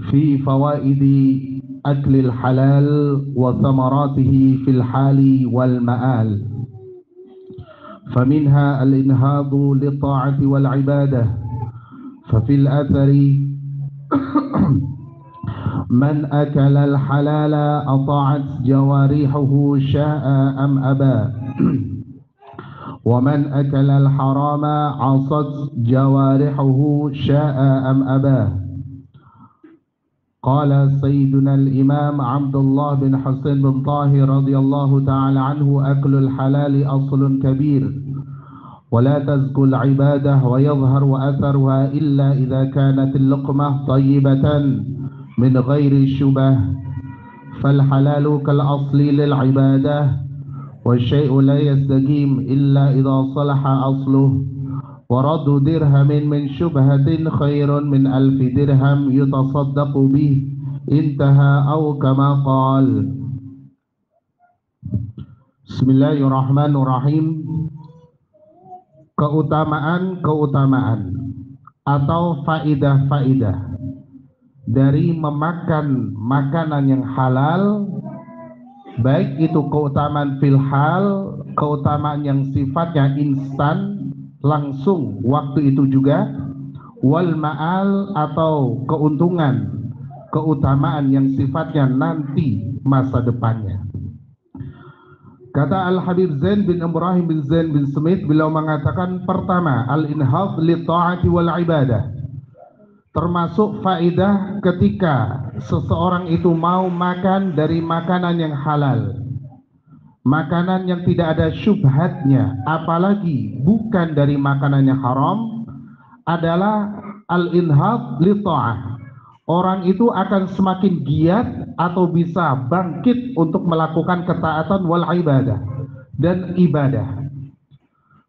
Fi fawaidi aklil halal wa thamaratihi fil hali wal ma'al. فمنها الإنهاض للطاعة والعبادة. ففي الأثر من أكل الحلال أطاعت جوارحه شاء أم أبى، ومن أكل الحرام عصت جوارحه شاء أم أبى. قال سيدنا الإمام عبد الله بن حسين بن طاهر رضي الله تعالى عنه: أكل الحلال أصل كبير ولا تزكو العبادة ويظهر أثرها إلا إذا كانت اللقمة طيبة من غير شبه، فالحلال كالأصل للعبادة والشيء لا يستقيم إلا إذا صلح أصله، ورد درهم من شبهة خير من 1000 درهم يتصدق به، انتهى أو كما قال. Bismillahirrahmanirrahim. Keutamaan atau faidah-faidah dari memakan makanan yang halal, baik itu keutamaan filhal, keutamaan yang sifatnya instan langsung waktu itu juga, wal ma'al atau keutamaan yang sifatnya nanti masa depannya. Kata Al-Habib Zain bin Ibrahim bin Zain bin Smith, beliau mengatakan, pertama, al-inhad li ta'ati wal ibadah, termasuk faedah ketika seseorang itu mau makan dari makanan yang halal, makanan yang tidak ada syubhatnya, apalagi bukan dari makanan yang haram, adalah al-inhad li ta'ah. Orang itu akan semakin giat atau bisa bangkit untuk melakukan ketaatan wal ibadah dan ibadah.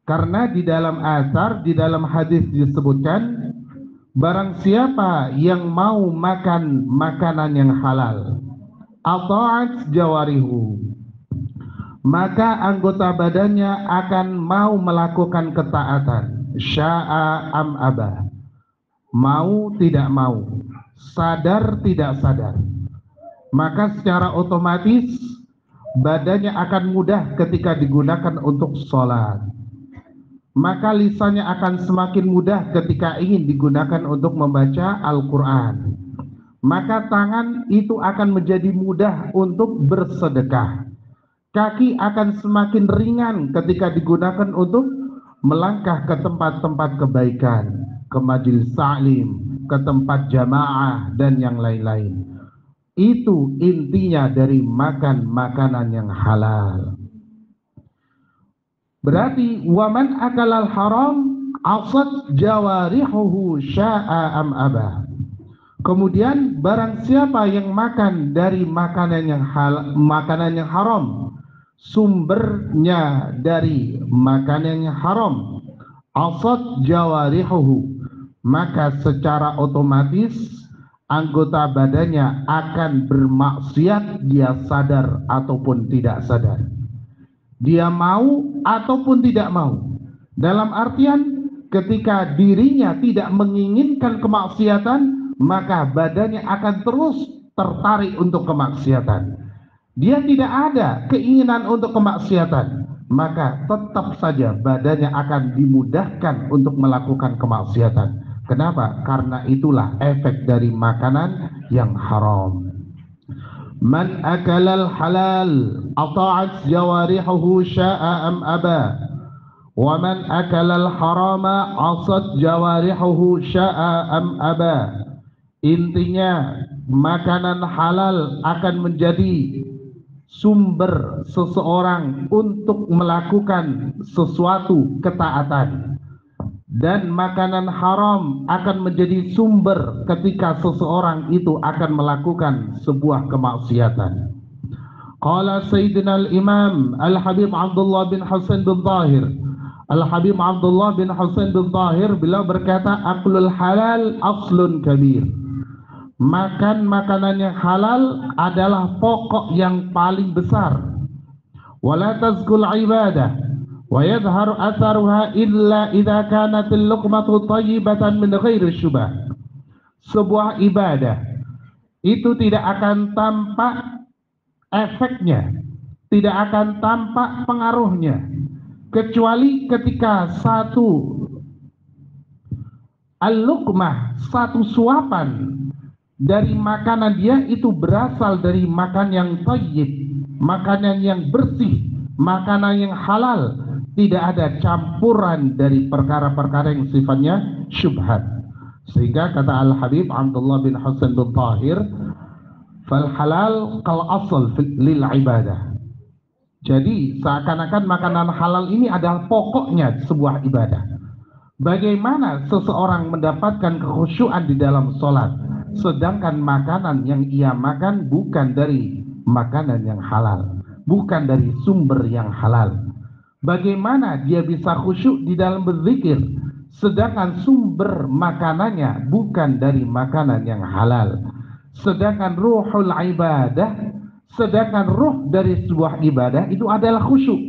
Karena di dalam asar, di dalam hadis disebutkan, barang siapa yang mau makan makanan yang halal, ata'at jawarihu, maka anggota badannya akan mau melakukan ketaatan, sya'a am aba, mau tidak mau, sadar tidak sadar, maka secara otomatis badannya akan mudah ketika digunakan untuk sholat, maka lisannya akan semakin mudah ketika ingin digunakan untuk membaca Al-Quran, maka tangan itu akan menjadi mudah untuk bersedekah, kaki akan semakin ringan ketika digunakan untuk melangkah ke tempat-tempat kebaikan, ke majelis taklim, ke tempat jamaah dan yang lain-lain. Itu intinya dari makan makanan yang halal. Berarti waman akalal haram asad jawarihuhu sya'a am aba. Kemudian barang siapa yang makan dari makanan yang haram, sumbernya dari makanan yang haram, asad jawarihuhu, maka secara otomatis anggota badannya akan bermaksiat, dia sadar ataupun tidak sadar, dia mau ataupun tidak mau. Dalam artian ketika dirinya tidak menginginkan kemaksiatan, maka badannya akan terus tertarik untuk kemaksiatan. Dia tidak ada keinginan untuk kemaksiatan, maka tetap saja badannya akan dimudahkan untuk melakukan kemaksiatan. Kenapa? Karena itulah efek dari makanan yang haram. Man akalal halal ata'at jawarihuhu sya'a am aba, wa man akalal harama asat jawarihuhu sya'a am aba. Intinya makanan halal akan menjadi sumber seseorang untuk melakukan sesuatu ketaatan, dan makanan haram akan menjadi sumber ketika seseorang itu akan melakukan sebuah kemaksiatan. Qala Sayyidina al-Imam Al-Habib Abdullah bin Hasan bin Tahir, Al-Habib Abdullah bin Hasan bin Tahir, beliau berkata, aklul halal aslun kabir. Makan makanan yang halal adalah pokok yang paling besar. Wala tazkul ibadah wa yadhharu atharuha illa idza kanat al-luqmatu thayyibatan min ghairi syubah. Sebuah ibadah itu tidak akan tampak efeknya, tidak akan tampak pengaruhnya, kecuali ketika satu al-luqmah, satu suapan dari makanan dia itu berasal dari makan yang thayyib, makanan yang bersih, makanan yang halal, tidak ada campuran dari perkara-perkara yang sifatnya syubhat. Sehingga kata Al-Habib Abdullah bin Hasan bin Tahir, fal halal kal asal lil ibadah. Jadi seakan-akan makanan halal ini adalah pokoknya sebuah ibadah. Bagaimana seseorang mendapatkan kekhusyuan di dalam sholat, sedangkan makanan yang ia makan bukan dari makanan yang halal, bukan dari sumber yang halal. Bagaimana dia bisa khusyuk di dalam berzikir, sedangkan sumber makanannya bukan dari makanan yang halal. Sedangkan ruhul ibadah, sedangkan ruh dari sebuah ibadah itu adalah khusyuk.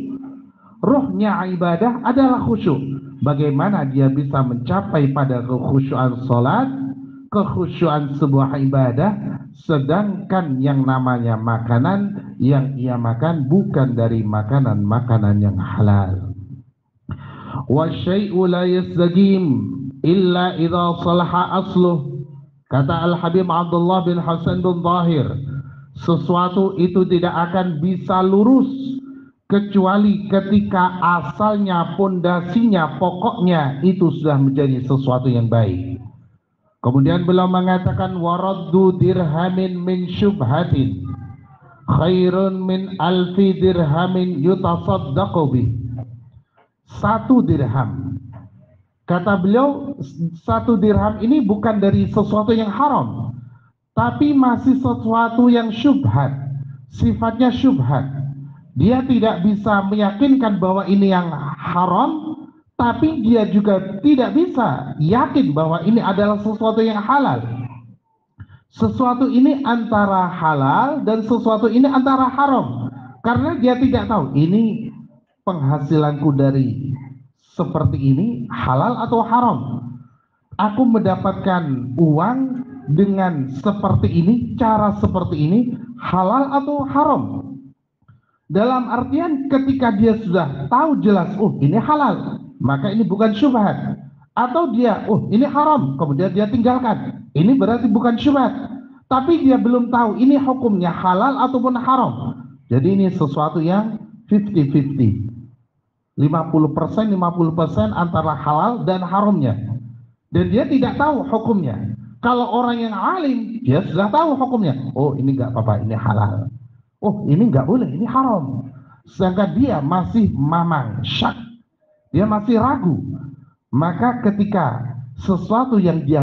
Ruhnya ibadah adalah khusyuk. Bagaimana dia bisa mencapai pada kekhusyuan sholat, kekhusyuan sebuah ibadah, sedangkan yang namanya makanan yang ia makan bukan dari makanan-makanan yang halal. Wa syai'u la yastaqim illa idza salaha asluh. Kata Al-Habib Abdullah bin Hasan bin Tahir, sesuatu itu tidak akan bisa lurus kecuali ketika asalnya, pondasinya, pokoknya itu sudah menjadi sesuatu yang baik. Kemudian beliau mengatakan, waraddu dirhamin min syubhatin khairun min alfi dirhamin yutasaddaqu bih. 1 dirham, kata beliau, 1 dirham ini bukan dari sesuatu yang haram, tapi masih sesuatu yang syubhat, sifatnya syubhat. Dia tidak bisa meyakinkan bahwa ini yang haram, tapi dia juga tidak bisa yakin bahwa ini adalah sesuatu yang halal. Sesuatu ini antara halal dan sesuatu ini antara haram, karena dia tidak tahu ini penghasilanku dari seperti ini halal atau haram. Aku mendapatkan uang dengan seperti ini, cara seperti ini halal atau haram. Dalam artian ketika dia sudah tahu jelas, oh ini halal, maka ini bukan syubhat. Atau dia, oh ini haram, kemudian dia tinggalkan, ini berarti bukan syubhat. Tapi dia belum tahu ini hukumnya halal ataupun haram. Jadi ini sesuatu yang 50-50. 50% antara halal dan haramnya. Dan dia tidak tahu hukumnya. Kalau orang yang alim, dia sudah tahu hukumnya. Oh, ini nggak apa-apa, ini halal. Oh, ini nggak boleh, ini haram. Sedangkan dia masih mamang, syak. Dia masih ragu. Maka ketika sesuatu yang dia